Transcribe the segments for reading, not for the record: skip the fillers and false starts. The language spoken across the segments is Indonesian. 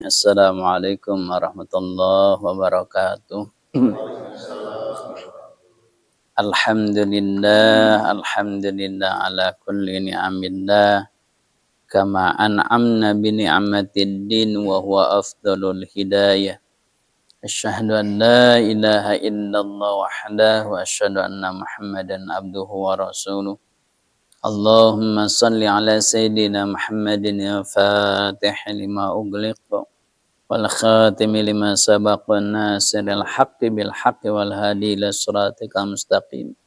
Assalamualaikum warahmatullahi wabarakatuh. Alhamdulillah ala kulli ni'amillah kama an'amna bi ni'matid din wa huwa afdalul hidayah. Asyhadu an la ilaha illallah wahdahu wa asyhadu anna Muhammadan abduhu wa rasuluh. Allahumma salli ala sayyidina Muhammadin ya fatih lima ughliq wal khatim lima sabaqa nasiril haqqi bil haqqi wal hadi ila siratikal mustaqim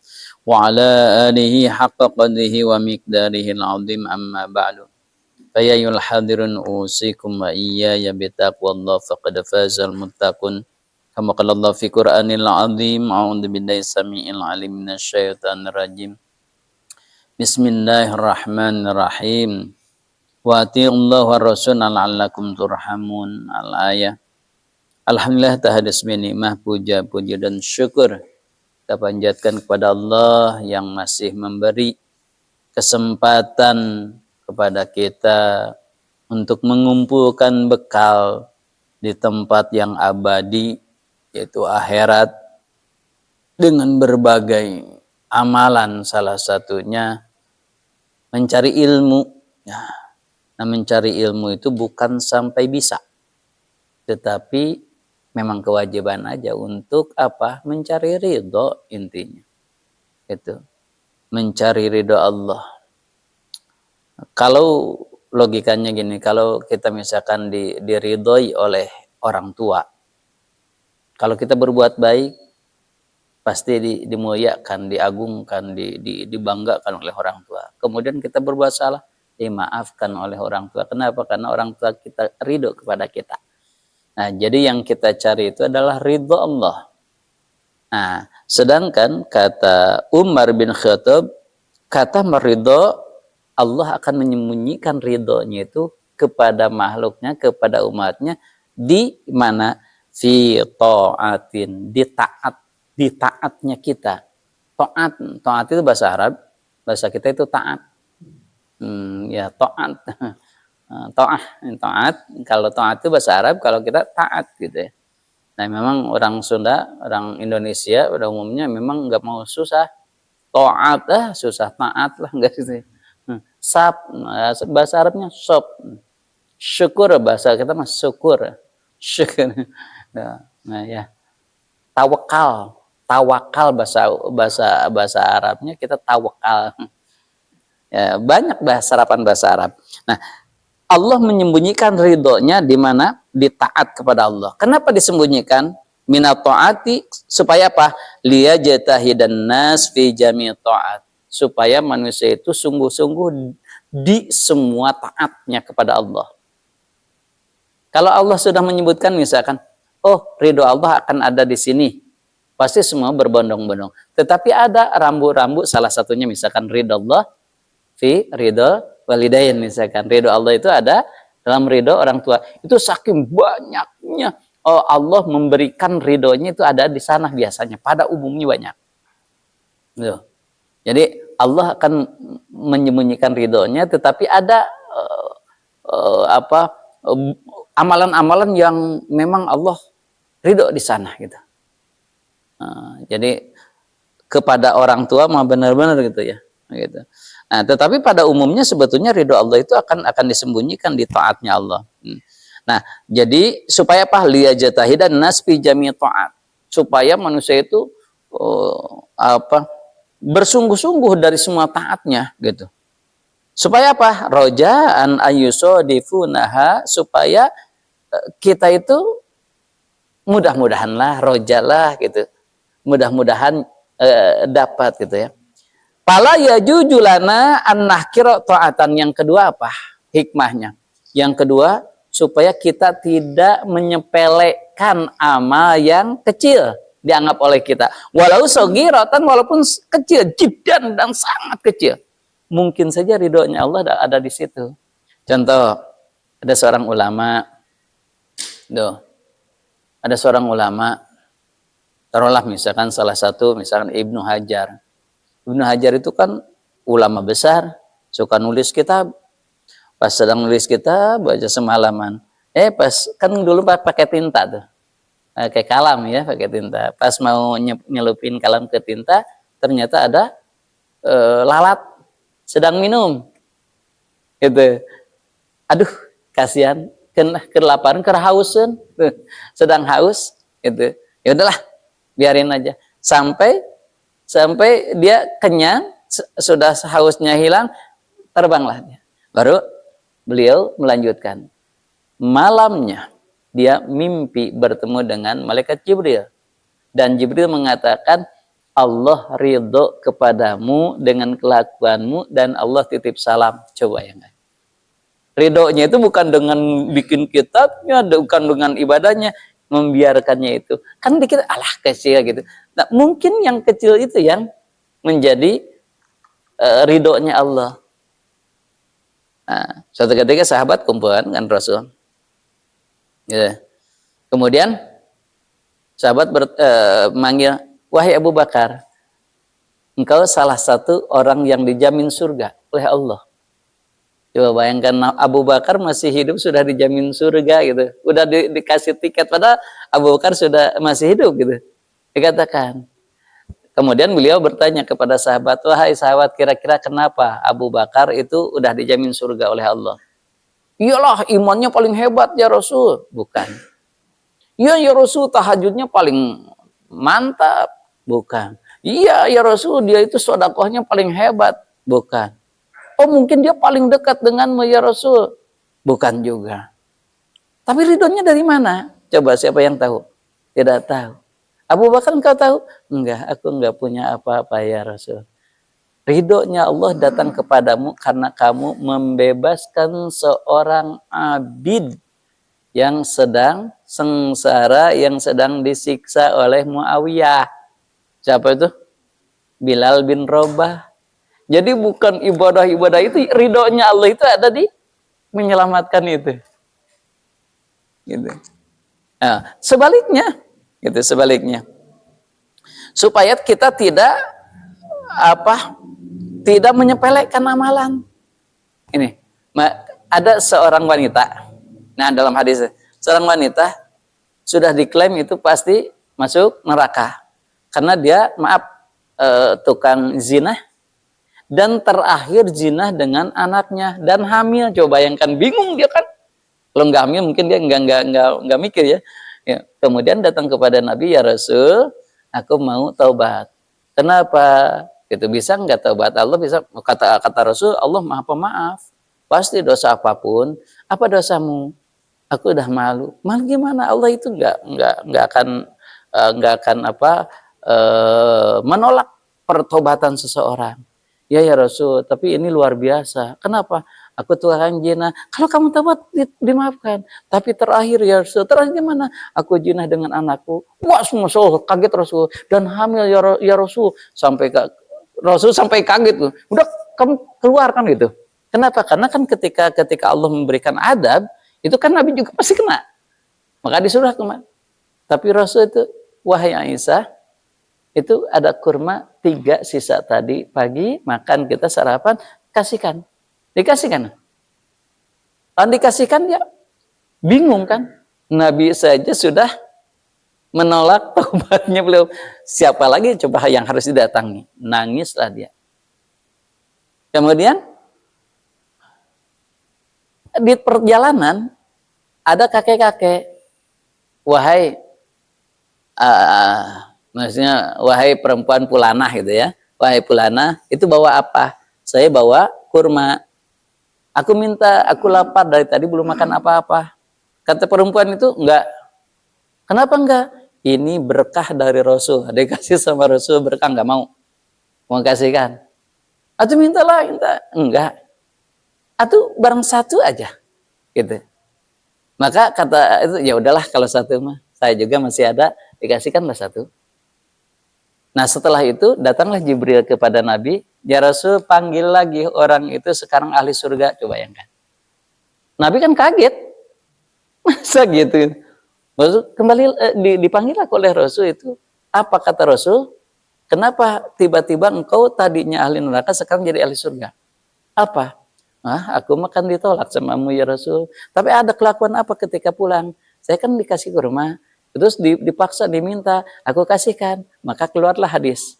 wa ala alihi haqqa qadrihi wa miqdarihil azim amma ba'du. Fayayyul hadirun usikum wa iyaya bitaqwallah faqad fazal muttaqun. Kama qala Allah fi Qur'anil azim. A'udzu billahi samii'il alim minasyaitonir rajim. Bismillahirrahmanirrahim. Wa atii'ullaha wa rasulahu la'allakum turhamun. Al-ayah. Alhamdulillah tahadus binikmah, puja-puji dan syukur kita panjatkan kepada Allah yang masih memberi kesempatan kepada kita untuk mengumpulkan bekal di tempat yang abadi, yaitu akhirat, dengan berbagai amalan, salah satunya mencari ilmu. Nah, mencari ilmu itu bukan sampai bisa, tetapi memang kewajiban aja untuk apa? Mencari ridho, intinya. Itu. Mencari ridho Allah. Kalau logikanya gini, kalau kita misalkan diridhoi oleh orang tua, kalau kita berbuat baik, pasti dimuliakan, diagungkan, dibanggakan oleh orang tua. Kemudian kita berbuat salah, dimaafkan oleh orang tua. Kenapa? Karena orang tua kita ridho kepada kita. Nah, jadi yang kita cari itu adalah ridho Allah. Nah, sedangkan kata Umar bin Khattab, kata meridho, Allah akan menyembunyikan ridhonya itu kepada makhluknya, kepada umatnya, di mana? Fi ta'atin, di taatnya kita. Taat itu bahasa Arab, bahasa kita itu taat. Ya, taat. Taat. Kalau taat itu bahasa Arab, kalau kita taat gitu ya. Nah, memang orang Sunda, orang Indonesia pada umumnya memang nggak mau susah. Taat susah, taat lah enggak gitu. Sab, bahasa Arabnya sob. Syukur, bahasa kita mah syukur. Syukur. Nah, ya. Tawakal bahasa Arabnya kita tawakal. Ya, banyak serapan bahasa Arab. Nah, Allah menyembunyikan ridhonya di mana? Di taat kepada Allah. Kenapa disembunyikan? Minat ta'ati, supaya apa? Liyajtahidan nas fi jami' ta'at. Supaya manusia itu sungguh-sungguh di semua taatnya kepada Allah. Kalau Allah sudah menyebutkan misalkan, oh, ridho Allah akan ada di sini, pasti semua berbondong-bondong. Tetapi ada rambu-rambu, salah satunya misalkan ridho Allah fi ridho walidain, misalkan ridho Allah itu ada dalam ridho orang tua. Itu saking banyaknya Allah memberikan ridhonya itu ada di sana biasanya, pada umumnya banyak. Tuh. Jadi Allah akan menyembunyikan ridhonya, tetapi ada amalan-amalan yang memang Allah ridho di sana gitu. Jadi kepada orang tua mah benar-benar gitu ya, gitu. Nah, tetapi pada umumnya sebetulnya ridho Allah itu akan disembunyikan di taatnya Allah. Nah, jadi supaya apa? Liyajtahidan nas fi jami' ta'at. Supaya manusia itu bersungguh-sungguh dari semua taatnya gitu. Supaya apa? Roja'an ayyusadifunaha, supaya kita itu mudah-mudahanlah, rojalah gitu. Mudah-mudahan dapat gitu ya. Fala yajuju lana an nahkira ta'atan. Yang kedua apa? Hikmahnya. Yang kedua, supaya kita tidak menyepelekan amal yang kecil dianggap oleh kita. Walau sogiratan, walaupun kecil, jiddan, dan sangat kecil. Mungkin saja ridhonya Allah ada di situ. Contoh, ada seorang ulama, taruhlah misalkan salah satu, misalkan Ibnu Hajar. Ibnu Hajar itu kan ulama besar, suka nulis kitab. Pas sedang nulis kitab, baca semalaman. Pas kan dulu pakai tinta tuh, pakai kalam ya, pakai tinta. Pas mau nyelupin kalam ke tinta, ternyata ada lalat sedang minum. Gitu. Aduh, kasihan, kelaparan, kerhausan, sedang haus, gitu. Ya udahlah, biarin aja. Sampai dia kenyang, sudah hausnya hilang, terbanglah dia. Baru beliau melanjutkan. Malamnya dia mimpi bertemu dengan malaikat Jibril. Dan Jibril mengatakan, Allah ridho kepadamu dengan kelakuanmu dan Allah titip salam. Coba ya enggak? Ridhonya itu bukan dengan bikin kitabnya, bukan dengan ibadahnya, membiarkannya itu. Kan dikit, alah kecil gitu. Nah, mungkin yang kecil itu yang menjadi ridhonya Allah. Nah, suatu ketika sahabat kumpulan dengan Rasul. Ya. Kemudian sahabat manggil, wahai Abu Bakar, engkau salah satu orang yang dijamin surga oleh Allah. Coba bayangkan Abu Bakar masih hidup sudah dijamin surga gitu. Udah dikasih tiket, padahal Abu Bakar sudah masih hidup gitu. Dikatakan. Kemudian beliau bertanya kepada sahabat, wahai sahabat, kira-kira kenapa Abu Bakar itu udah dijamin surga oleh Allah? Iyalah, imannya paling hebat ya Rasul. Bukan. Iya ya Rasul, tahajudnya paling mantap. Bukan. Iya ya Rasul, dia itu sedekahnya paling hebat. Bukan. Oh mungkin dia paling dekat denganmu ya Rasul. Bukan juga. Tapi ridhonya dari mana? Coba siapa yang tahu? Tidak tahu. Abu Bakar engkau tahu? Enggak, aku enggak punya apa-apa ya Rasul. Ridhonya Allah datang kepadamu karena kamu membebaskan seorang abid yang sedang sengsara, yang sedang disiksa oleh Muawiyah. Siapa itu? Bilal bin Rabah. Jadi bukan ibadah-ibadah itu, ridhonya Allah itu ada di menyelamatkan itu. Gitu. Nah, sebaliknya, gitu sebaliknya. Supaya kita tidak menyepelekan amalan. Ini, ada seorang wanita. Nah, dalam hadis seorang wanita sudah diklaim itu pasti masuk neraka karena dia tukang zina. Dan terakhir zina dengan anaknya dan hamil. Coba bayangkan, bingung dia kan. Kalau nggak hamil mungkin dia nggak mikir ya. Kemudian datang kepada Nabi, ya Rasul, aku mau taubat. Kenapa? Itu bisa nggak taubat? Allah bisa, kata Rasul, Allah Maha Pemaaf. Pasti dosa apapun. Apa dosamu? Aku udah malu. Malu gimana? Allah itu nggak akan menolak pertobatan seseorang. Ya Rasul, tapi ini luar biasa. Kenapa? Aku tukang zina. Kalau kamu taubat dimaafkan. Tapi terakhir ya Rasul, terakhir gimana? Aku zina dengan anakku. Wah, Rasul kaget Rasul dan hamil ya Rasul Rasul sampai kaget tuh. Udah kamu keluar kan gitu. Kenapa? Karena kan ketika Allah memberikan adab, itu kan Nabi juga pasti kena. Maka disuruh kemana? Tapi Rasul itu, wahai Aisyah, itu ada kurma 3 sisa tadi pagi, makan kita sarapan, kasihkan. Dikasihkan. Kalau dikasihkan dia bingung kan? Nabi saja sudah menolak taubatnya beliau. Siapa lagi coba yang harus didatangi? Nangislah dia. Kemudian di perjalanan ada kakek-kakek. Wahai maksudnya wahai perempuan Pulanah gitu ya. Wahai Pulanah, itu bawa apa? Saya bawa kurma. Aku minta, aku lapar dari tadi belum makan apa-apa. Kata perempuan itu, enggak. Kenapa enggak? Ini berkah dari Rasul. Dia kasih sama Rasul berkah, enggak mau. Mau kasihkan. Atau mintalah, minta. Enggak. Atau barang satu aja. Gitu. Maka kata itu, ya udahlah kalau satu mah. Saya juga masih ada, dikasihkanlah satu. Nah setelah itu datanglah Jibril kepada Nabi, ya Rasul panggil lagi orang itu sekarang ahli surga. Coba bayangkan. Nabi kan kaget. Masa gitu. Kembali dipanggil oleh Rasul itu. Apa kata Rasul? Kenapa tiba-tiba engkau tadinya ahli neraka sekarang jadi ahli surga? Apa? Aku makan ditolak samamu ya Rasul. Tapi ada kelakuan apa ketika pulang? Saya kan dikasih kurma, terus dipaksa diminta, aku kasihkan. Maka keluarlah hadis.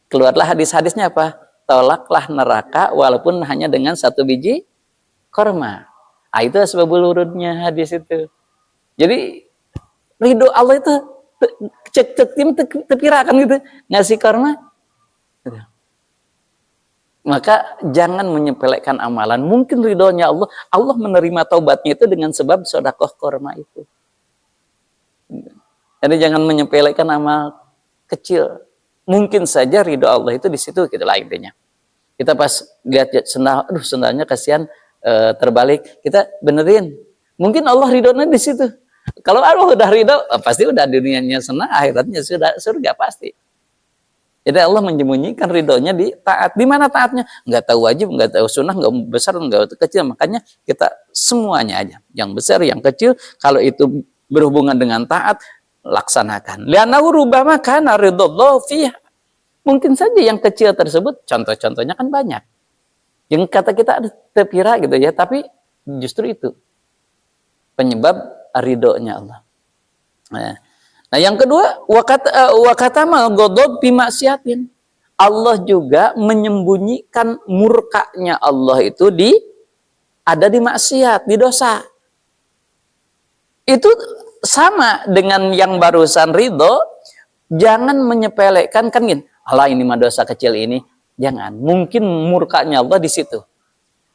Keluarlah hadis-hadisnya apa? Tolaklah neraka walaupun hanya dengan 1 biji kurma. Itu sebabul wurudnya hadis itu. Jadi ridho Allah itu cek tim tepirakan gitu, ngasih kurma. Gitu. Maka jangan menyepelekan amalan. Mungkin ridhonya Allah, Allah menerima taubatnya itu dengan sebab sedekah kurma itu. Jadi jangan menyepelekan amal kecil. Mungkin saja ridho Allah itu di situ, gitulah intinya. Kita pas lihat sendal, aduh sendalnya kasihan terbalik, kita benerin. Mungkin Allah ridhonya di situ. Kalau Allah udah ridho, pasti udah dunianya senang, akhiratnya sudah surga pasti. Jadi Allah menyembunyikan ridhonya di taat. Di mana taatnya? Nggak tahu wajib, nggak tahu sunnah, nggak besar, nggak kecil. Makanya kita semuanya aja, yang besar, yang kecil, kalau itu berhubungan dengan taat, laksanakan. Li'annahu rubbama kana ridhallahu fiha. Mungkin saja yang kecil tersebut, contoh-contohnya kan banyak. Yang kata kita ada terpira gitu ya, tapi justru itu penyebab ridhonya Allah. Nah, yang kedua, wakatama ghadab bi maksiatin. Allah juga menyembunyikan murkanya Allah itu ada di maksiat, di dosa. Itu sama dengan yang barusan ridho, jangan menyepelekan kan gini. Allah ini mah dosa kecil ini, jangan. Mungkin murkanya Allah di situ.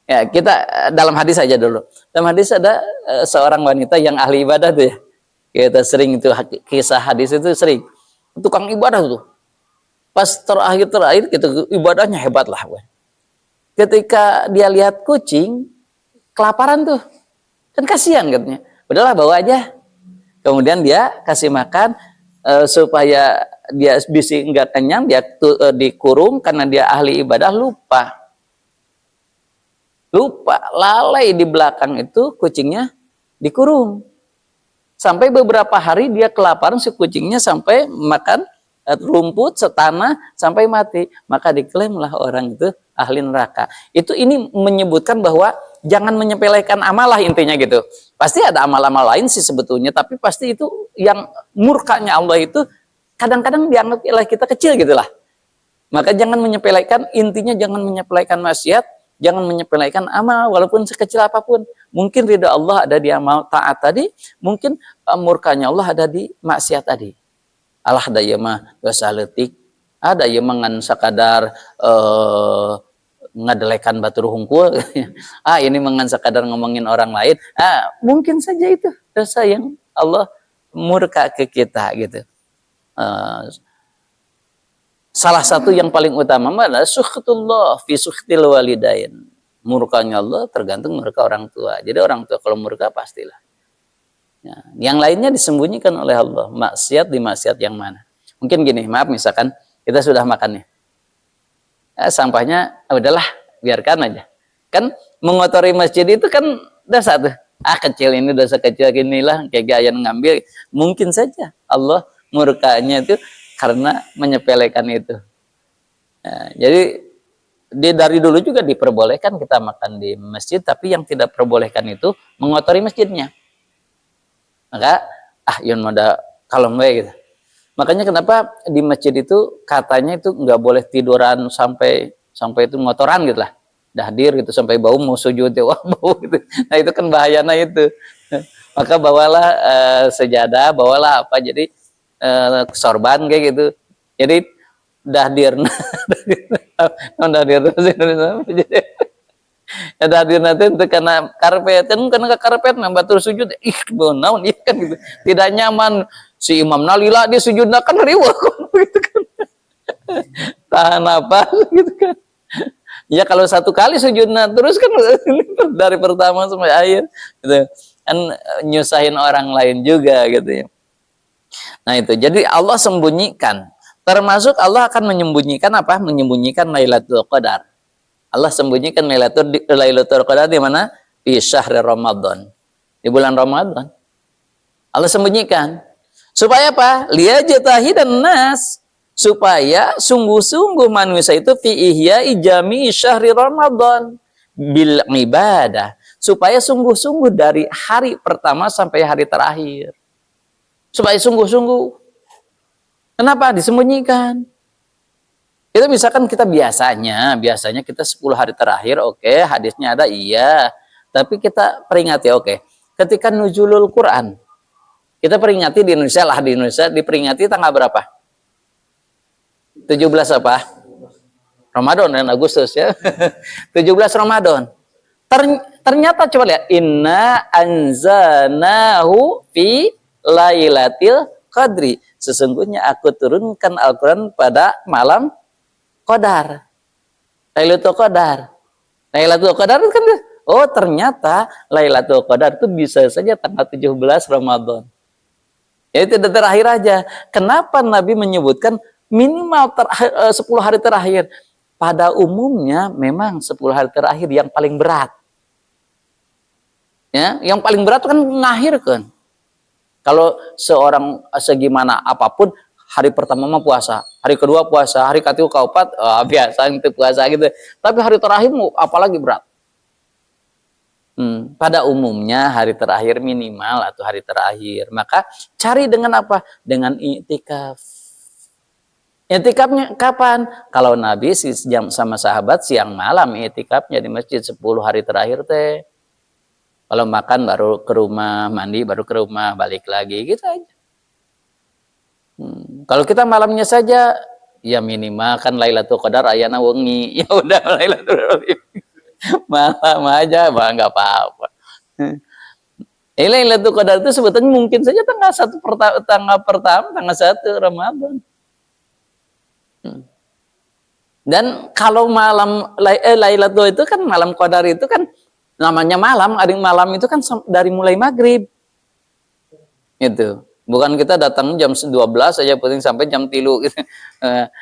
Ya, kita dalam hadis aja dulu. Dalam hadis ada seorang wanita yang ahli ibadah tuh ya. Kita sering itu kisah hadis itu sering. Tukang ibadah tuh. Pas terakhir gitu ibadahnya hebat lah. Ketika dia lihat kucing kelaparan tuh. Kan kasihan katanya. Udahlah bawa aja. Kemudian dia kasih makan supaya dia bisa enggak kenyang, dia dikurung karena dia ahli ibadah lupa lalai di belakang itu kucingnya dikurung. Sampai beberapa hari dia kelaparan si kucingnya sampai makan rumput setanah sampai mati. Maka diklaimlah orang itu ahli neraka. Ini menyebutkan bahwa jangan menyepelekan amalah intinya gitu. Pasti ada amal-amal lain sih sebetulnya, tapi pasti itu yang murkanya Allah itu kadang-kadang dianggap oleh kita kecil gitulah. Maka jangan menyepelekan, intinya jangan menyepelekan maksiat, jangan menyepelekan amal walaupun sekecil apapun. Mungkin ridha Allah ada di amal taat tadi, mungkin murkanya Allah ada di maksiat tadi. Allah ada ya mah dosa leutik, ada ya mangan sakadar ngadelekan batur hungkul. Ini mangan sakadar ngomongin orang lain. Mungkin saja itu dosa yang Allah murka ke kita gitu. Salah satu yang paling utama adalah sukhtullah fi sukhtil walidain. Murkanya Allah tergantung murka orang tua. Jadi orang tua kalau murka pastilah. Ya, yang lainnya disembunyikan oleh Allah. Maksiat di maksiat yang mana? Mungkin gini, maaf misalkan kita sudah makan nih. Sampahnya udahlah biarkan aja. Kan mengotori masjid itu kan dosa tuh. Kecil ini dosa kecil inilah kayak gaya ngambil. Mungkin saja Allah murkanya itu karena menyepelekan itu. Jadi dari dulu juga diperbolehkan kita makan di masjid, tapi yang tidak perbolehkan itu mengotori masjidnya. Maka yun moda kalau gitu. Makanya kenapa di masjid itu katanya itu nggak boleh tiduran sampai itu ngotoran gitu lah. Dahdir gitu sampai bau mau sujud ya bau gitu. Nah itu kan bahayanya itu. Maka bawalah sejadah, bawalah apa jadi sorban kayak gitu. Jadi dahdir dahdir nanti itu karena karpet batur sujud naon kan gitu. Tidak nyaman si imam nalila dia sujud kan riweuh gitu kan. Tahan apa gitu kan. Ya kalau satu kali sujudnya terus kan dari pertama sampai akhir gitu. Kan nyusahin orang lain juga gitu ya. Nah itu, jadi Allah sembunyikan. Termasuk Allah akan menyembunyikan apa? Menyembunyikan Lailatul Qadar. Allah sembunyikan Lailatul Qadar di mana? Di syahr Ramadan. Di bulan Ramadan. Allah sembunyikan. Supaya apa? Liyajtahidan nas. Supaya sungguh-sungguh manusia itu fi ihya'i jami'i syahri Ramadan. bil ibadah, supaya sungguh-sungguh dari hari pertama sampai hari terakhir. Supaya sungguh-sungguh. Kenapa disembunyikan? Itu misalkan kita biasanya kita 10 hari terakhir, oke, hadisnya ada, iya. Tapi kita peringati, oke. Ketika nuzulul Quran, kita peringati di Indonesia lah, di Indonesia diperingati tanggal berapa? 17 apa? Ramadan dan Agustus ya. 17 Ramadan. Ternyata coba lihat, inna anzalnahu fi lailatul qadri. Sesungguhnya aku turunkan Al-Qur'an pada malam Qadar. Lailatul Qadar. Lailatul Qadar kan, oh ternyata Lailatul Qadar itu bisa saja tanggal 17 Ramadan. Ya itu terakhir aja. Kenapa Nabi menyebutkan minimal 10 hari terakhir? Pada umumnya memang 10 hari terakhir yang paling berat. Ya, yang paling berat kan mengakhirkan. Kalau seorang segimana apapun, hari pertama mah puasa, hari kedua puasa, hari ketiga keempat biasa itu puasa gitu. Tapi hari terakhir mau apalagi berat. Pada umumnya hari terakhir minimal atau hari terakhir. Maka cari dengan apa? Dengan i'tikaf. I'tikafnya kapan? Kalau Nabi sama sahabat siang malam i'tikafnya di masjid 10 hari terakhir teh. Kalau makan baru ke rumah, mandi baru ke rumah, balik lagi gitu aja. Kalau kita malamnya saja, ya minimal kan Lailatul Qadar ayana wengi, ya udah Lailatul Qadar malam aja, bah nggak apa-apa. Lailatul Qadar itu sebetulnya mungkin saja tanggal 1 tanggal 1 Ramadan. Dan kalau malam Lailatul itu kan malam Qadar itu kan namanya malam, hari malam itu kan dari mulai maghrib. Itu. Bukan kita datang jam 12 saja penting sampai jam 3 gitu.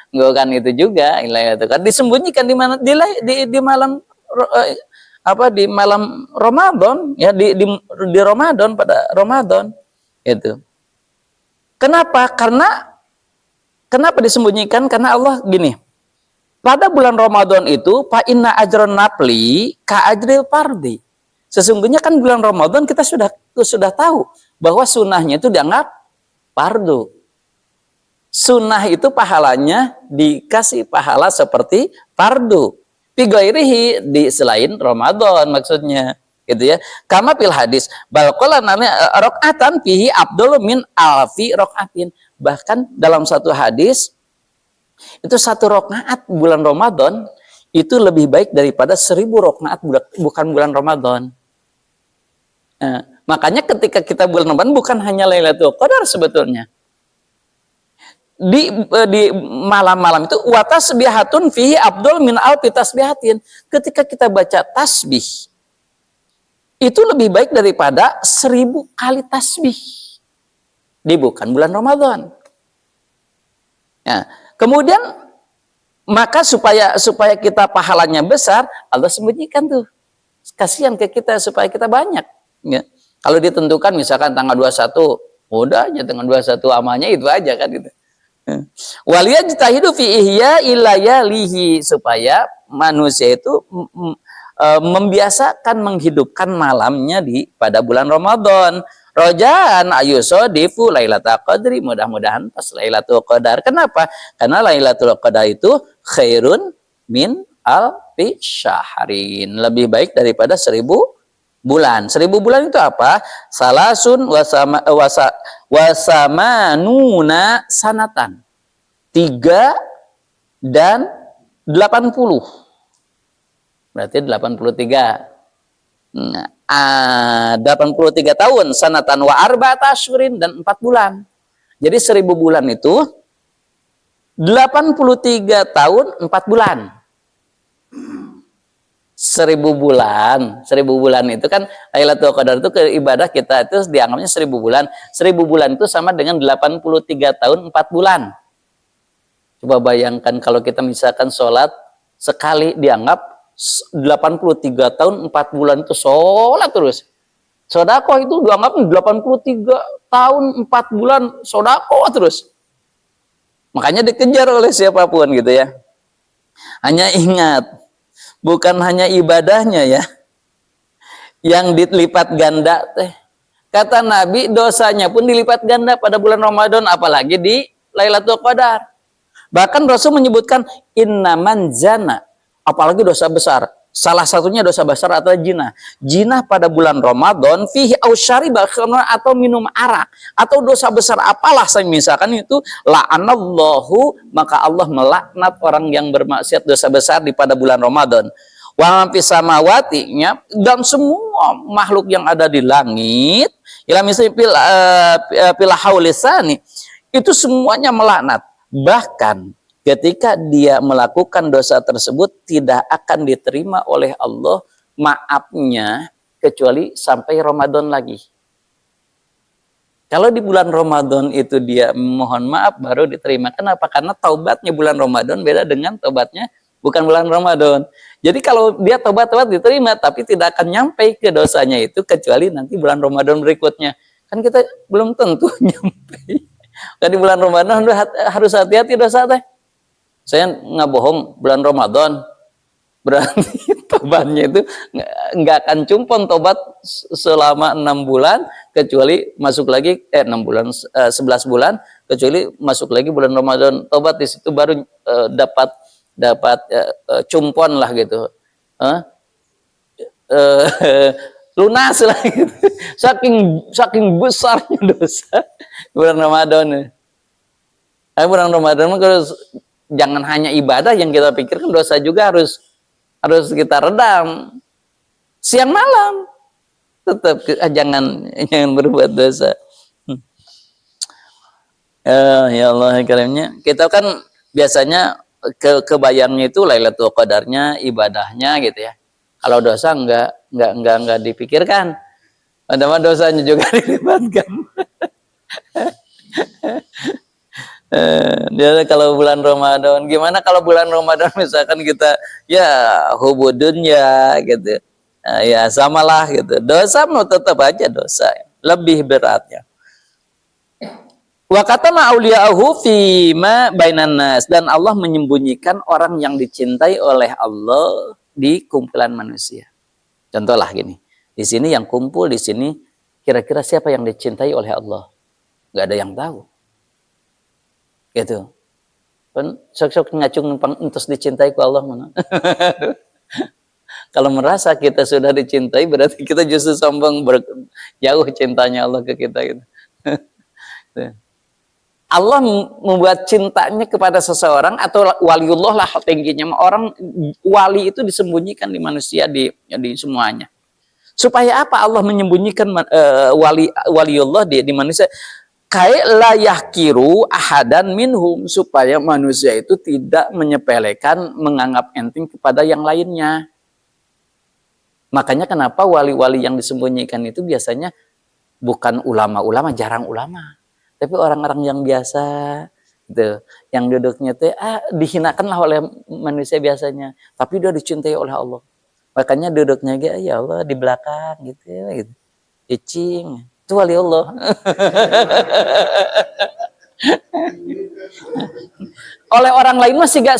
Enggak kan itu juga. Itu kan disembunyikan di mana di malam di malam Ramadan ya di Ramadan pada Ramadan itu. Kenapa? Kenapa disembunyikan? Karena Allah gini. Pada bulan Ramadan itu fa inna ajron nafli ka ajril fardi. Sesungguhnya kan bulan Ramadan kita sudah tahu bahwa sunnahnya itu dianggap fardu. Sunnah itu pahalanya dikasih pahala seperti fardu. Figoirihi di selain Ramadan maksudnya, gitu ya. Kama fil hadis, balqala namanya rakaatan fihi abdul min alfi rakaatin. Bahkan dalam satu hadis itu 1 rakaat bulan Ramadan itu lebih baik daripada 1000 rakaat bukan bulan Ramadan. Nah, makanya ketika kita bulan Ramadan bukan hanya Lailatul Qadar sebetulnya. Di malam-malam itu wa tasbihatun fihi abdul min alfi tasbihatin. Ketika kita baca tasbih itu lebih baik daripada 1000 kali tasbih di bukan bulan Ramadan. Ya, kemudian maka supaya kita pahalanya besar, Allah sembunyikan tuh. Kasihan ke kita supaya kita banyak. Ya. Kalau ditentukan misalkan tanggal 21, udah aja tanggal 21 amalnya itu aja kan gitu. Waliyajtahidu fi ihya ilayalihi, supaya manusia itu membiasakan menghidupkan malamnya pada bulan Ramadan. Rojaan ayusodifu Lailatul Qadri, mudah-mudahan pas Lailatul Qadar. Kenapa? Karena Lailatul Qadar itu khairun min alfi syahrin, lebih baik daripada 1000 bulan. 1000 bulan itu apa? Salasun wasamanuna sanatan. 3 dan 80. Berarti 83. 83 tahun sanatan wa arba'ata asyhurin, dan 4 bulan. Jadi 1000 bulan itu 83 tahun 4 bulan. 1000 bulan itu kan Lailatul Qadar itu ke ibadah kita itu dianggapnya 1000 bulan. 1000 bulan itu sama dengan 83 tahun 4 bulan. Coba bayangkan kalau kita misalkan sholat sekali dianggap 83 tahun 4 bulan itu sholat terus. Sodako itu dianggap 83 tahun 4 bulan sodako terus. Makanya dikejar oleh siapapun gitu ya. Hanya ingat, bukan hanya ibadahnya ya yang dilipat ganda teh. Kata Nabi, dosanya pun dilipat ganda pada bulan Ramadan, apalagi di Lailatul Qadar. Bahkan Rasul menyebutkan innaman zana, apalagi dosa besar. Salah satunya dosa besar adalah jinah. Jinah pada bulan Ramadan fihi au syariba khamra, atau minum arak, atau dosa besar apalah saya misalkan itu, la'anallahu, maka Allah melaknat orang yang bermaksiat dosa besar di pada bulan Ramadan. Wa fis samawati-nya, dan semua makhluk yang ada di langit, ila misli pil haulisani, itu semuanya melaknat. Bahkan ketika dia melakukan dosa tersebut tidak akan diterima oleh Allah maafnya kecuali sampai Ramadan lagi. Kalau di bulan Ramadan itu dia mohon maaf baru diterima. Kenapa? Karena taubatnya bulan Ramadan beda dengan taubatnya bukan bulan Ramadan. Jadi kalau dia tobat-tobat diterima, tapi tidak akan nyampe ke dosanya itu kecuali nanti bulan Ramadan berikutnya. Kan kita belum tentu nyampe. Kan di bulan Ramadan harus hati-hati dosa teh. Saya nggak bohong, bulan Ramadan berarti tobatnya itu nggak akan cumpon tobat selama 6 bulan kecuali masuk lagi 6 bulan 11 bulan kecuali masuk lagi bulan Ramadan, tobat di situ baru dapat cumpon lah gitu, lunas lah gitu. saking besarnya dosa bulan Ramadan. Bulan Ramadan jangan hanya ibadah yang kita pikirkan, dosa juga harus kita redam siang malam. Tetap jangan berbuat dosa. Ya Allah karimnya, kita kan biasanya kebayangnya itu Lailatul Qadarnya, ibadahnya gitu ya. Kalau dosa enggak dipikirkan. Padahal dosanya juga dilibatkan. Dia kalau bulan Ramadan, gimana kalau bulan Ramadan misalkan kita ya hubudun ya gitu. Ya samalah gitu. Dosa mau tetap aja dosa. Lebih beratnya. Wa katama auliya'ahu fi ma bainan nas, dan Allah menyembunyikan orang yang dicintai oleh Allah di kumpulan manusia. Contohlah gini. Di sini yang kumpul di sini kira-kira siapa yang dicintai oleh Allah? Enggak ada yang tahu. Gitu. Kan sok-sok ngacung entus dicintai ku Allah mana. Kalau merasa kita sudah dicintai berarti kita justru sombong, jauh cintanya Allah ke kita gitu. Allah membuat cintanya kepada seseorang atau waliullah lah tingginya, orang wali itu disembunyikan di manusia, di semuanya. Supaya apa Allah menyembunyikan waliullah di manusia? Kayak layah kiru ahadan minhum, supaya manusia itu tidak menyepelekan, menganggap enteng kepada yang lainnya. Makanya kenapa wali-wali yang disembunyikan itu biasanya bukan ulama-ulama, jarang ulama, tapi orang-orang yang biasa gitu, yang duduknya tuh dihinakanlah oleh manusia biasanya, tapi dia dicintai oleh Allah. Makanya duduknya ya Allah di belakang gitu. Icing itu wali Allah. Oleh orang lain mah siga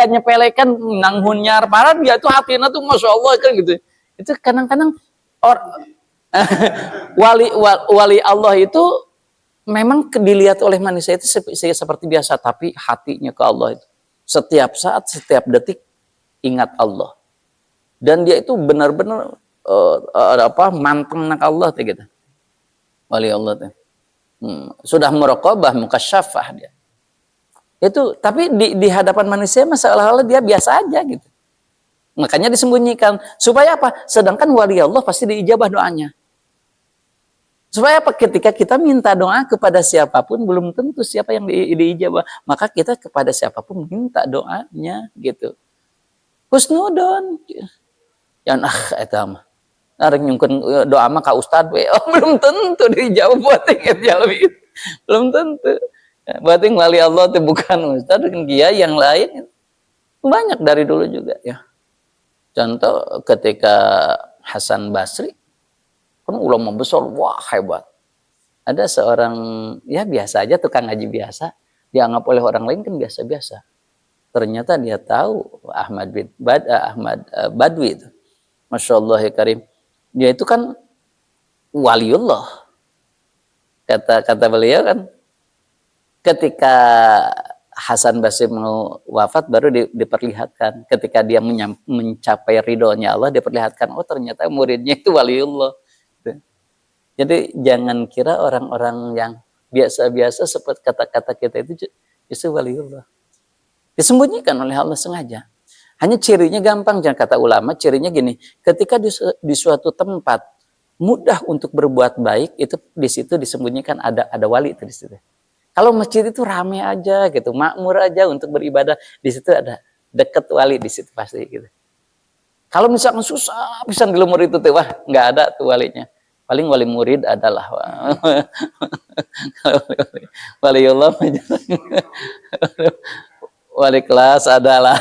nyepelekan nanghunnyar parah, dia tuh hatinya tuh masya Allah kan gitu. Itu kadang-kadang wali Allah itu memang dilihat oleh manusia itu seperti biasa, tapi hatinya ke Allah itu setiap saat, setiap detik ingat Allah, dan dia itu benar-benar manteng nak Allah tuh gitu. Wali Allah tuh sudah meraqabah mukasyafah dia. Itu tapi di hadapan manusia masalah dia biasa aja gitu. Makanya disembunyikan supaya apa? Sedangkan wali Allah pasti diijabah doanya. Supaya apa? Ketika kita minta doa kepada siapapun belum tentu siapa yang diijabah. Maka kita kepada siapapun minta doanya gitu. Husnudon. Yang eta mah. Arek nyungkeun doa mah ka ustad we. Belum tentu dijawab buat lebih. Belum tentu. Berarti wali Allah itu bukan ustad, kiai yang lain. Banyak dari dulu juga ya. Contoh ketika Hasan Basri, kan ulama besar, wah hebat. Ada seorang ya biasa aja tukang ngaji biasa, dianggap oleh orang lain kan biasa-biasa. Ternyata dia tahu Ahmad Badwi itu. Masya Allah ya Karim. Dia itu kan waliullah. Kata beliau kan, ketika Hasan Basri mau wafat baru diperlihatkan. Ketika dia mencapai ridhonya Allah, diperlihatkan, oh ternyata muridnya itu waliullah. Jadi jangan kira orang-orang yang biasa-biasa seperti kata-kata kita itu waliullah. Disembunyikan oleh Allah sengaja. Hanya cirinya gampang, jangan kata ulama, cirinya gini, ketika di suatu tempat mudah untuk berbuat baik, itu di situ disembunyikan ada wali itu di situ. Kalau masjid itu rame aja gitu, makmur aja untuk beribadah, di situ ada deket wali di situ pasti gitu. Kalau misalkan susah pisan di lumur itu tuh, wah nggak ada tuh walinya. Paling wali murid adalah waliullah, wali kelas adalah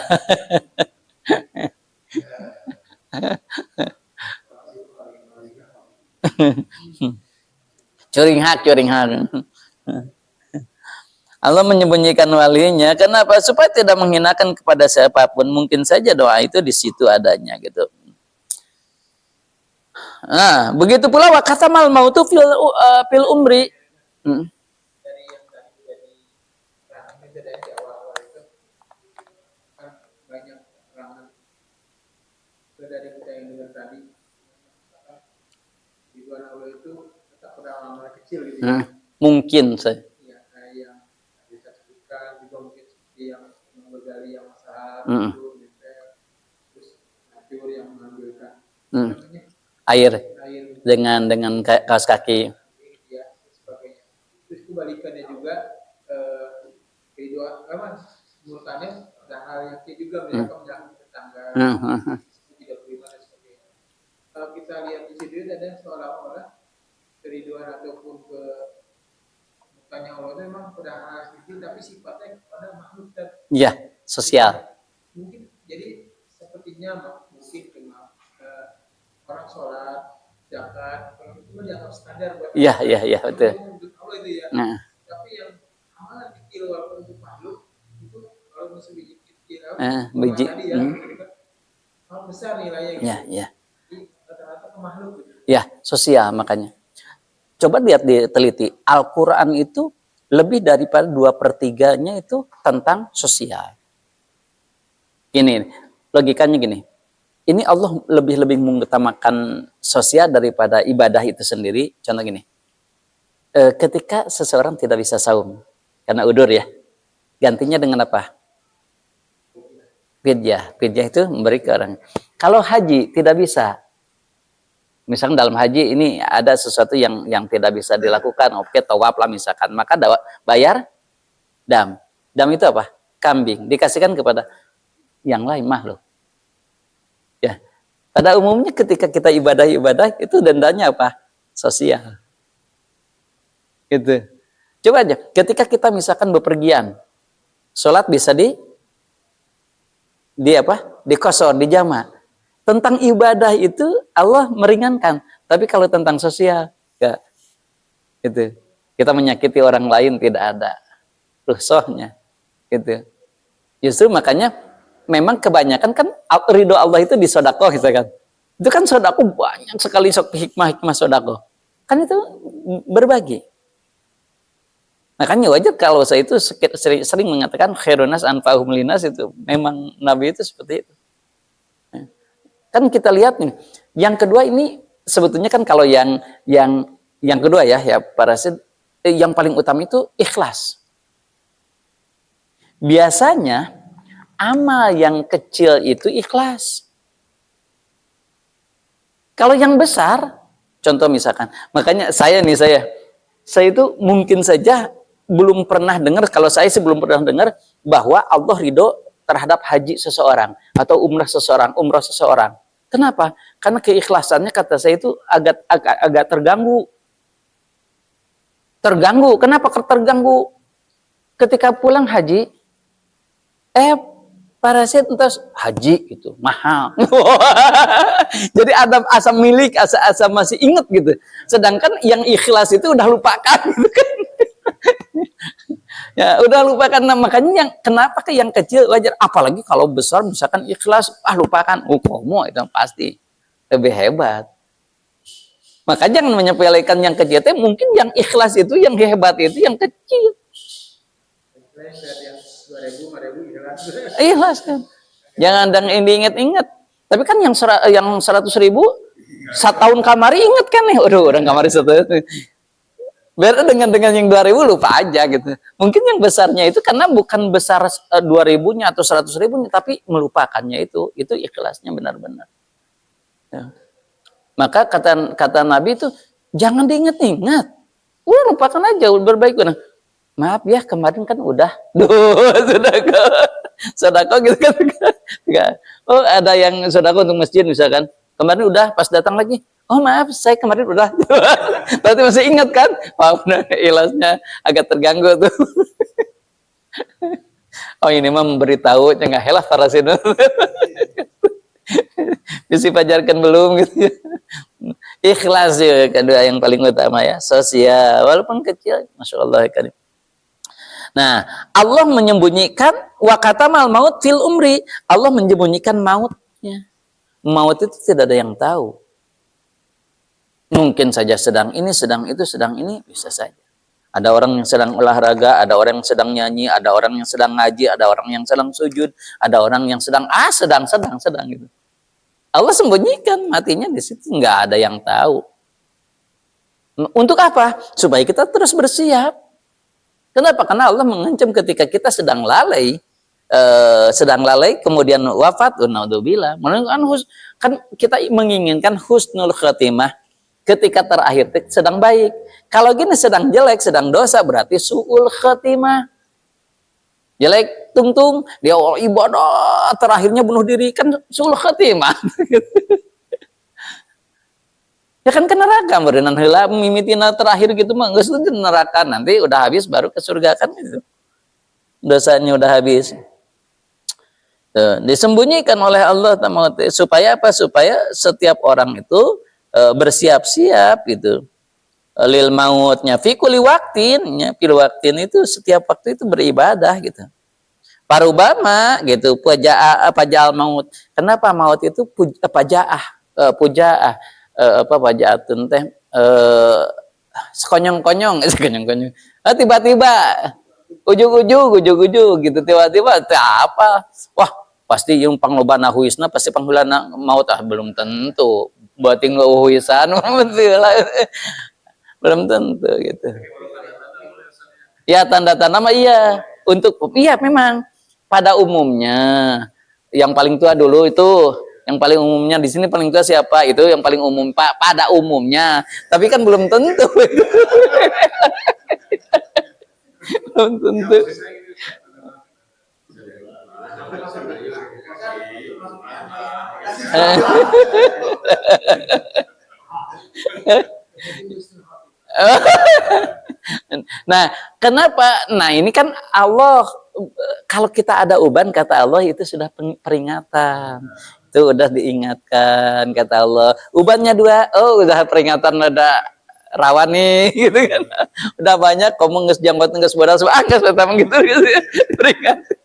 curing hak. Allah menyembunyikan walinya. Kenapa? Supaya tidak menghinakan kepada siapapun. Mungkin saja doa itu di situ adanya gitu. Nah, begitu pula wa katamal mautu fil umri. Dari yang tadi dari awal-awal itu kan banyak keterangan dari kita yang dengar tadi, di luar Allah itu tetap pada amal kecil gitu. Mungkin saya. Ya, kayak yang bisa sebutkan juga mungkin seperti yang menggali yang masalah itu, terus natur yang mengambilkan air dengan kaos kaki. Ya, sebagainya. Terus kebalikannya juga kedua murtadnya ada hal yang juga mereka menjalankan tetangga tidak beriman dan sebagainya. Kalau kita lihat di sini ada seolah-olah keriduan ataupun ke mukanya Allah itu memang pada hal itu, tapi sifatnya kepada makhluk dan ya sosial. Mungkin jadi sepertinya mungkin cuma orang sholat, zakat, kalau itu dianggap standar buat iya betul. Allah itu ya. Nah. Tapi yang amalan kecil walaupun untuk makhluk itu kalau masih biji kecil, biji tadi ya, kalau besar nilainya gitu. Ya. Rata-rata ke makhluk gitu. Ya, sosial makanya. Coba lihat diteliti, Al-Quran itu lebih daripada 2/3-nya itu tentang sosial. Ini logikanya gini. Ini Allah lebih mengutamakan sosial daripada ibadah itu sendiri. Contoh gini, ketika seseorang tidak bisa saum karena udur ya, gantinya dengan apa? Fidyah itu memberi ke orang. Kalau haji tidak bisa, misalnya dalam haji ini ada sesuatu yang tidak bisa dilakukan, oke, tawaf lah misalkan, maka bayar dam. Dam itu apa? Kambing, dikasihkan kepada yang lain makhluk. Ya, pada umumnya ketika kita ibadah itu dendanya apa? Sosial. Gitu. Coba aja, ketika kita misalkan bepergian, sholat bisa di kosor, di jama. Tentang ibadah itu Allah meringankan, tapi kalau tentang sosial, enggak. Gitu. Kita menyakiti orang lain tidak ada ruhsohnya. Gitu. Justru makanya memang kebanyakan kan ridho Allah itu di sodakoh gitu kan. Itu kan sodakoh banyak sekali hikmah sodakoh. Kan itu berbagi. Makanya wajar kalau saya itu sering mengatakan khairunas anfa'uhum linnas, itu memang Nabi itu seperti itu. Kan kita lihat nih. Yang kedua ini sebetulnya kan kalau yang kedua ya para yang paling utama itu ikhlas. Biasanya amal yang kecil itu ikhlas. Kalau yang besar, contoh misalkan, makanya saya itu mungkin saja belum pernah dengar, kalau saya sih belum pernah dengar bahwa Allah ridho terhadap haji seseorang atau umrah seseorang. Kenapa? Karena keikhlasannya kata saya itu agak terganggu. Kenapa terganggu? Ketika pulang haji, para entas haji gitu mahal. Jadi ada asam milik, asam masih inget gitu. Sedangkan yang ikhlas itu udah lupakan gitu kan. Ya udah lupakan. Nah, makanya yang kenapa ke yang kecil wajar, apalagi kalau besar misalkan ikhlas, lupakan. Komo itu pasti lebih hebat. Maka jangan menyepelekan yang kecil. Mungkin yang ikhlas itu, yang hebat itu yang kecil. Ikhlas kan. Jangan yang diingat-ingat. Tapi kan yang 100.000 setahun kamari ingat kan nih. Orang kamari satu. Beda dengan yang 2.000 lupa aja gitu. Mungkin yang besarnya itu karena bukan besar 2.000-nya atau 100.000-nya, tapi melupakannya itu ikhlasnya benar-benar. Ya. Maka kata Nabi itu jangan diingat-ingat. Lupakan aja, berbaik. Nah, maaf ya kemarin kan udah. Sodako gitu kan. Oh ada yang sodako untuk masjid misalkan. Kemarin udah, pas datang lagi. Oh maaf, saya kemarin udah. Berarti masih ingat kan? Wah, ikhlasnya agak terganggu tuh. Oh ini mah memberitahu, nggak helah para sini. Bisa pajarkan belum gitu ya. Ikhlas ya, kedua yang paling utama ya. Sosial, walaupun kecil, Masya Allah ya. Nah, Allah menyembunyikan wakatamal maut fil umri. Allah menyembunyikan mautnya. Maut itu tidak ada yang tahu. Mungkin saja sedang ini, sedang itu, sedang ini, bisa saja. Ada orang yang sedang olahraga, ada orang yang sedang nyanyi, ada orang yang sedang ngaji, ada orang yang sedang sujud, ada orang yang sedang sedang gitu. Allah sembunyikan matinya di situ, nggak ada yang tahu. Untuk apa? Supaya kita terus bersiap. Kenapa? Karena Allah mengancam ketika kita sedang lalai, kemudian wafat, naudzubillah. Kan kita menginginkan husnul khatimah. Ketika terakhir sedang baik. Kalau gini sedang jelek, sedang dosa, berarti su'ul khatimah. Jelek, tungtung, dia ibadah, terakhirnya bunuh diri, kan su'ul khatimah. Ya kan ke neraka, berenan heula mimitina terakhir gitu mah, geus ke neraka, nanti udah habis baru ke surga kan itu. Dosanya udah habis. Disembunyikan oleh Allah supaya apa? Supaya setiap orang itu bersiap-siap gitu. Lil mautnya fi kulli waqtin, fil waqtin itu setiap waktu itu beribadah gitu. Parubama gitu, paja'al maut. Kenapa maut itu pujaah pajaatun teh sekonyong-konyong tiba-tiba ujug-ujug gitu, tiba-tiba apa? Wah, pasti yung panglobana huisna pasti panghulana maut belum tentu. Buat tinggal huisan belum tentu gitu. Ya tanda-tanda mah iya. Memang pada umumnya yang paling tua dulu itu, yang paling umumnya di sini paling tua siapa? Itu yang paling umum pada umumnya. Tapi kan belum tentu. Belum tentu. Nah, kenapa? Nah, ini kan Allah, kalau kita ada uban, kata Allah itu sudah peringatan. Itu udah diingatkan, kata Allah. Ubannya 2, udah peringatan, ada rawan nih, gitu kan. Udah banyak, kamu nges jangkut, nges bodas, nges betam gitu, peringatan.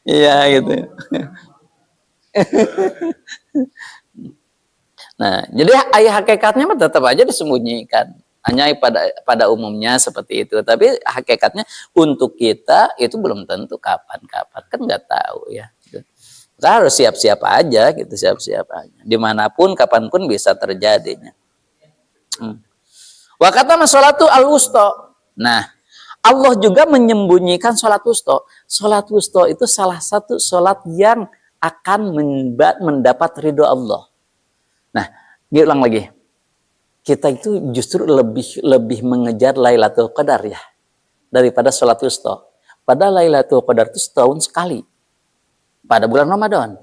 Iya, gitu. Nah, jadi ayat hakikatnya mah tetap aja disembunyikan. Hanya pada umumnya seperti itu. Tapi hakikatnya untuk kita itu belum tentu kapan-kapan. Kan nggak tahu ya. Kita harus siap-siap aja gitu, siap-siap aja. Dimanapun, kapanpun bisa terjadinya. Wa kata sholatu al-wusta. Nah, Allah juga menyembunyikan sholat wusta. Sholat wusta itu salah satu sholat yang akan mendapat ridho Allah. Nah, diulang lagi. Kita itu justru lebih mengejar Lailatul Qadar ya daripada sholat wusta. Padahal Lailatul Qadar itu setahun sekali pada bulan Ramadan.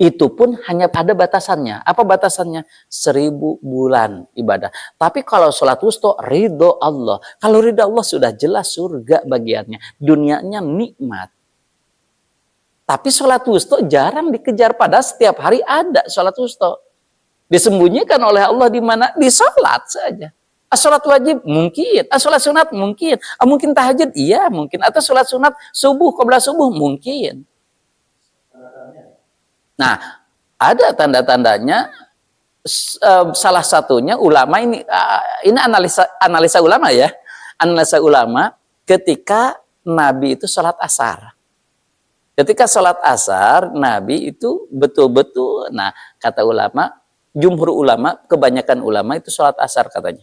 Itu pun hanya pada batasannya. Apa batasannya? 1000 bulan ibadah. Tapi kalau sholat wusta, ridho Allah. Kalau ridho Allah sudah jelas surga bagiannya. Dunianya nikmat. Tapi sholat wusta jarang dikejar, pada setiap hari ada sholat wusta. Disembunyikan oleh Allah di mana? Di sholat saja. Sholat wajib mungkin, sholat sunat mungkin, mungkin tahajud iya mungkin, atau sholat sunat subuh qabla subuh mungkin. Nah, ada tanda-tandanya. Salah satunya ulama ini analisa ulama ya, analisa ulama ketika Nabi itu sholat asar. Ketika sholat asar, Nabi itu betul-betul, nah kata ulama, jumhur ulama, kebanyakan ulama itu sholat asar katanya.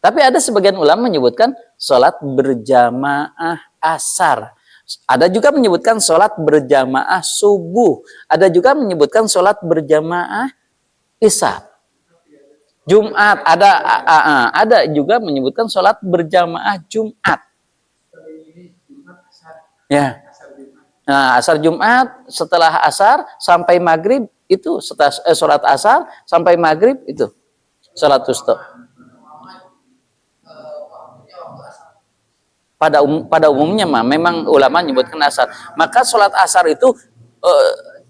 Tapi ada sebagian ulama menyebutkan sholat berjamaah asar. Ada juga menyebutkan sholat berjamaah subuh. Ada juga menyebutkan sholat berjamaah isya. Jumat. Ada juga menyebutkan sholat berjamaah Jumat. Ya. Nah, asar Jumat, setelah asar sampai maghrib itu setelah sholat asar sampai maghrib itu sholat wusta. Pada umumnya mah memang ulama menyebutkan asar. Maka sholat asar itu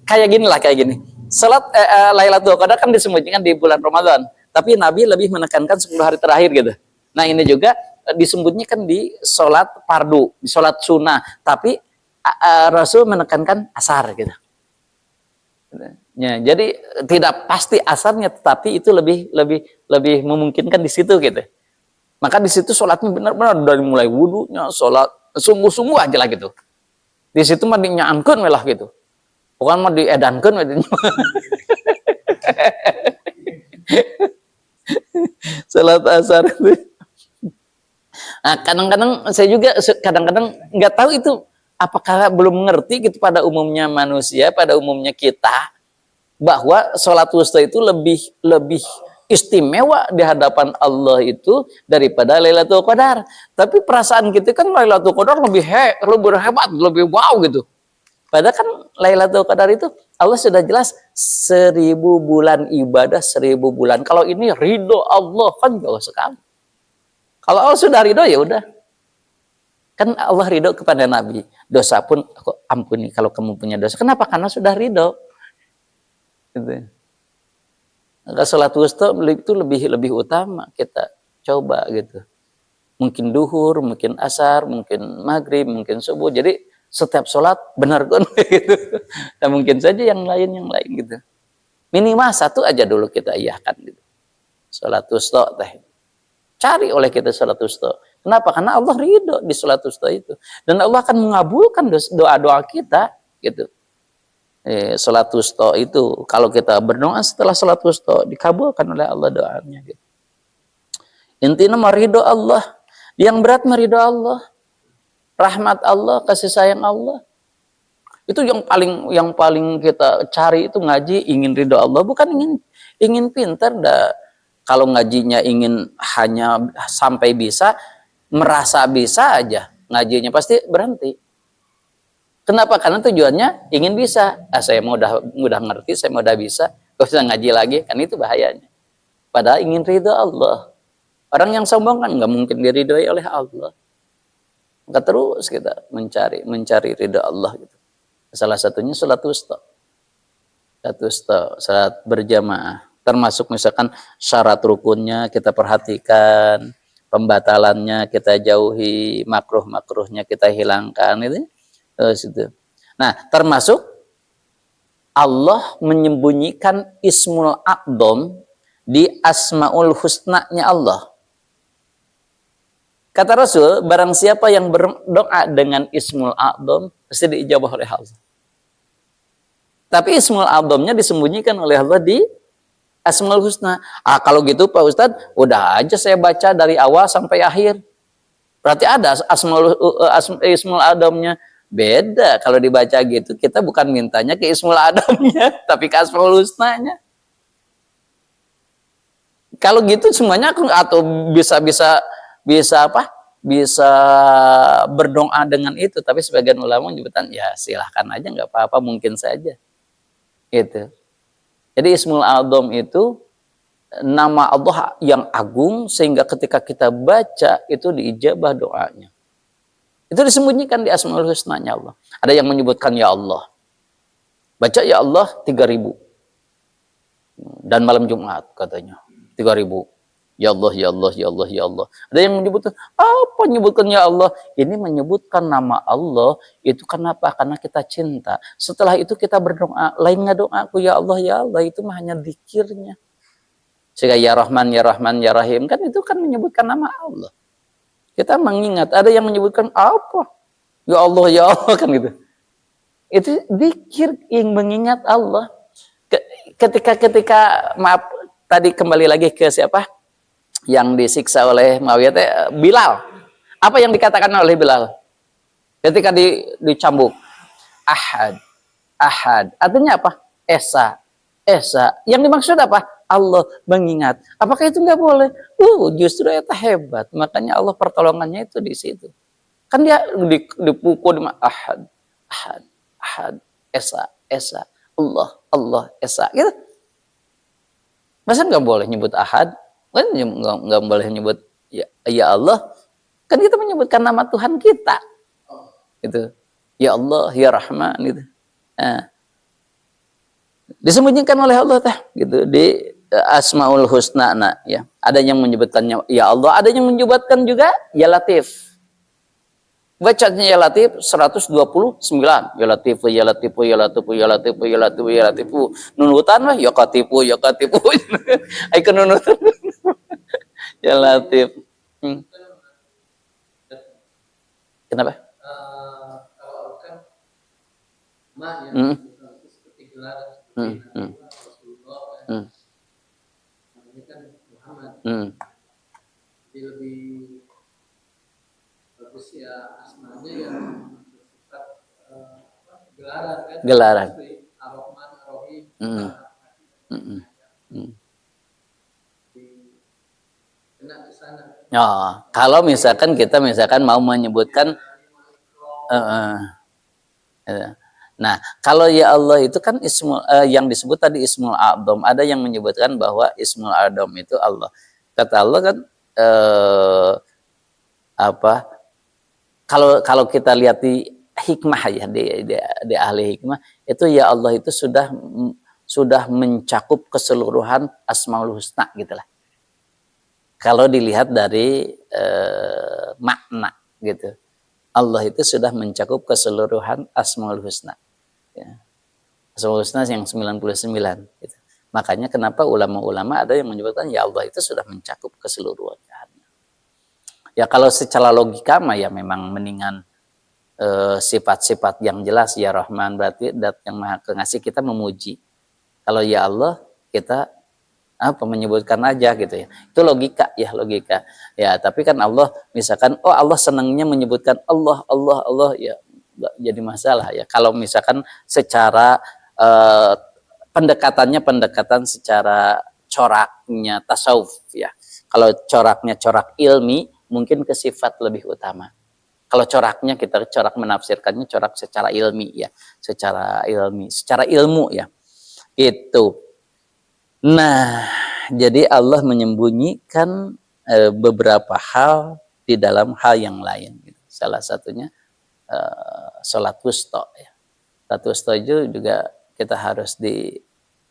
kayak gini. Sholat Lailatul Qadar kan disembunyikan di bulan Ramadan, tapi Nabi lebih menekankan 10 hari terakhir gitu. Nah ini juga disembunyikan di sholat fardu, di sholat sunnah, tapi Rasul menekankan asar gitu. Ya, jadi tidak pasti asarnya, tetapi itu lebih memungkinkan di situ gitu. Maka di situ sholatnya benar-benar dari mulai wudunya, sholat sungguh-sungguh aja lah gitu. Di situ mah dinyaankeun lah gitu. Bukan mah diedankeun sholat asar itu. Nah, kadang-kadang saya juga nggak tahu itu apakah belum mengerti gitu pada umumnya manusia, pada umumnya kita, bahwa sholat wusta itu lebih istimewa di hadapan Allah itu daripada Lailatul Qadar. Tapi perasaan kita kan Lailatul Qadar lebih hebat, lebih wow gitu. Padahal kan Lailatul Qadar itu Allah sudah jelas 1000 bulan ibadah, 1000 bulan. Kalau ini ridho Allah kan jauh sekali. Kalau Allah sudah ridho ya udah. Kan Allah ridho kepada Nabi. Dosa pun aku ampuni kalau kamu punya dosa. Kenapa? Karena sudah ridho. Gitu. Maka sholat wusta itu lebih utama kita coba gitu. Mungkin duhur, mungkin asar, mungkin maghrib, mungkin subuh. Jadi setiap sholat benar kan gitu. Dan mungkin saja yang lain gitu. Minimal satu aja dulu kita iyahkan gitu. Sholat wusta teh. Cari oleh kita sholat wusta. Kenapa? Karena Allah ridho di sholat wusta itu. Dan Allah akan mengabulkan doa-doa kita gitu. Sholat wusta itu kalau kita berdoa setelah sholat wusta dikabulkan oleh Allah doanya gitu. Intinya ridho Allah, yang berat ridho Allah, rahmat Allah, kasih sayang Allah. Itu yang paling kita cari itu ngaji ingin ridho Allah, bukan ingin pintar dah. Kalau ngajinya ingin hanya sampai bisa, merasa bisa aja, ngajinya pasti berhenti. Kenapa? Karena tujuannya ingin bisa. Saya mau udah ngerti, saya mau udah bisa, gak usah ngaji lagi, kan itu bahayanya. Padahal ingin ridho Allah. Orang yang sombong kan nggak mungkin diridhoi oleh Allah. Maka terus kita mencari ridho Allah gitu. Salah satunya sholat wusta. Sholat berjamaah. Termasuk misalkan syarat rukunnya kita perhatikan, pembatalannya kita jauhi, makruh-makruhnya kita hilangkan itu. Nah, termasuk Allah menyembunyikan Ismul A'dham di Asmaul Husna-nya Allah. Kata Rasul, barang siapa yang berdoa dengan Ismul A'dham pasti diijabah oleh Allah. Tapi Ismul A'dhamnya disembunyikan oleh Allah di Asmaul Husna. Kalau gitu Pak Ustadz, udah aja saya baca dari awal sampai akhir. Berarti ada Ismul A'dhamnya. Beda kalau dibaca gitu, kita bukan mintanya ke Ismul A'dhamnya, tapi ke Asmaul Husnanya. Kalau gitu semuanya atau bisa berdoa dengan itu, tapi sebagian ulama menyebutkan ya silahkan aja, nggak apa-apa, mungkin saja. Gitu. Jadi Ismul A'dham itu nama Allah yang agung sehingga ketika kita baca itu diijabah doanya. Itu disembunyikan di Asmaul Husna-nya Allah. Ada yang menyebutkan ya Allah. Baca ya Allah 3000. Dan malam Jumat katanya 3000. Ya Allah, ya Allah, ya Allah, ya Allah. Ada yang menyebutkan, apa menyebutkan ya Allah? Ini menyebutkan nama Allah, itu kenapa? Karena kita cinta. Setelah itu kita berdoa, lain nggak doaku ya Allah, itu mah hanya zikirnya. Sehingga ya Rahman, ya Rahman, ya Rahim, kan itu kan menyebutkan nama Allah. Kita mengingat, ada yang menyebutkan apa? Ya Allah, kan gitu. Itu zikir yang mengingat Allah. Ketika maaf, tadi kembali lagi ke siapa? Yang disiksa oleh Muawiyah, Bilal. Apa yang dikatakan oleh Bilal ketika dicambuk? Ahad, ahad. Artinya apa? Esa, esa. Yang dimaksud apa? Allah mengingat. Apakah itu nggak boleh? Justru itu hebat. Makanya Allah pertolongannya itu di situ. Kan dia dipukul ahad, ahad, ahad, esa, esa. Allah, Allah, esa. Gitu. Masa nggak boleh nyebut ahad? Kan nggak boleh nyebut ya Allah, kan kita menyebutkan nama Tuhan kita, gitu. Ya Allah, ya Rahman, gitu. Nah, disembunyikan oleh Allah gitu di Asmaul Husna, ya. Ada yang menyebutkannya ya Allah, ada yang menyebutkan juga ya Latif. Bacanya ya Latif 129. Ya Latifu, ya Latifu, ya Latifu, ya Latifu, ya Latifu, ya Latifu. Nunutan lah ya Katifu, ya Katifu. Ayo nunutan. Ya Latif. Kenapa? Kalau kan mah ya seperti gelar seperti Rasulullah kan. Ini kan Muhammad. Jadi lebih bagus ya asmanya yang bersifat gelaran kan. Gelaran. Ar-Rahman, Ar-Rahim. Oh, kalau misalkan kita mau menyebutkan nah, kalau ya Allah itu kan yang disebut tadi Ismul A'dham. Ada yang menyebutkan bahwa Ismul A'dham itu Allah. Kata Allah kan kalau kita lihat di hikmah ya, di ahli hikmah, itu ya Allah itu sudah mencakup keseluruhan Asmaul Husna gitulah. Kalau dilihat dari makna gitu, Allah itu sudah mencakup keseluruhan Asmaul Husna. Ya. Asmaul Husna yang 99 gitu. Makanya kenapa ulama-ulama ada yang menyebutkan ya Allah itu sudah mencakup keseluruhannya. Ya kalau secara logika mah ya memang mendingan sifat-sifat yang jelas ya Rahman, berarti dat yang Maha Pengasih kita memuji. Kalau ya Allah kita menyebutkan aja gitu ya. Itu logika ya, logika. Ya, tapi kan Allah misalkan Allah senangnya menyebutkan Allah, Allah, Allah ya jadi masalah ya. Kalau misalkan secara pendekatan secara coraknya tasawuf ya. Kalau coraknya corak ilmi mungkin ke sifat lebih utama. Kalau coraknya kita corak menafsirkannya corak secara ilmi ya, secara ilmu ya. Itu. Nah, jadi Allah menyembunyikan beberapa hal di dalam hal yang lain. Gitu. Salah satunya sholat wusta. Ya. Sholat wusta itu juga kita harus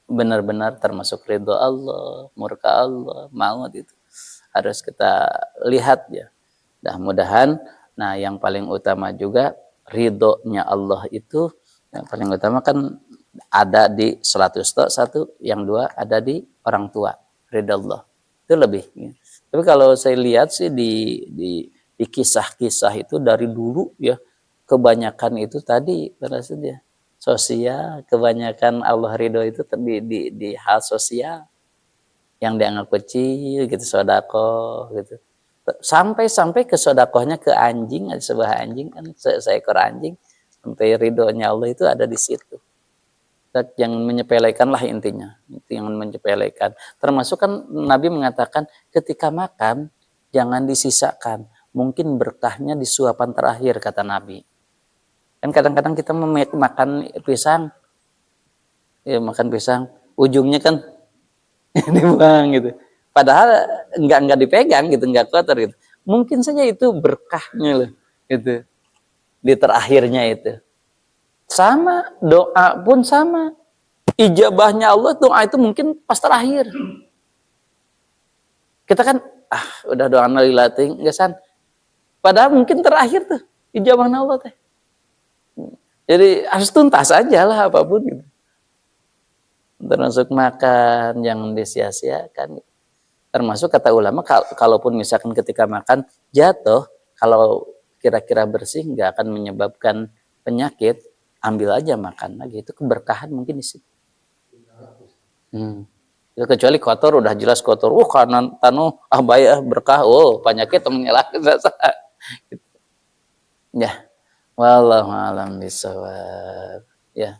benar-benar termasuk ridho Allah, murka Allah, maut itu harus kita lihat ya. Mudah-mudahan, nah yang paling utama juga ridhonya Allah itu yang paling utama kan ada di sholat wusta satu, yang dua ada di orang tua, ridha Allah. Itu lebih. Ya. Tapi kalau saya lihat sih di kisah-kisah itu dari dulu ya, kebanyakan itu tadi saja sosial, kebanyakan Allah ridho itu di hal sosial yang dianggap kecil gitu, sodako gitu. Sampai ke sodakohnya ke anjing, ada sebuah anjing kan, seekor anjing, sampai ridhonya Allah itu ada di situ. Jangan menyepelekan lah intinya, jangan menyepelekan. Termasuk kan Nabi mengatakan ketika makan jangan disisakan, mungkin berkahnya di suapan terakhir kata Nabi. Kan kadang-kadang kita makan pisang, ya makan pisang, ujungnya kan dibuang gitu. Padahal enggak dipegang gitu, enggak kotor gitu. Mungkin saja itu berkahnya loh, gitu. Di terakhirnya itu. Sama, doa pun sama. Ijabahnya Allah, doa itu mungkin pas terakhir. Kita kan udah doa lillahi gesan. Padahal mungkin terakhir tuh ijabah Allah teh. Jadi harus tuntas aja lah apapun gitu. Termasuk makan jangan disia-siakan. Termasuk kata ulama kalaupun misalkan ketika makan jatuh, kalau kira-kira bersih nggak akan menyebabkan penyakit, ambil aja makan lagi, itu keberkahan mungkin di situ. Ya, kecuali kotor udah jelas kotor, kanan tanu bayah berkah, penyakit temennya lah. Ya, wallahu a'lam bishawab. Ya.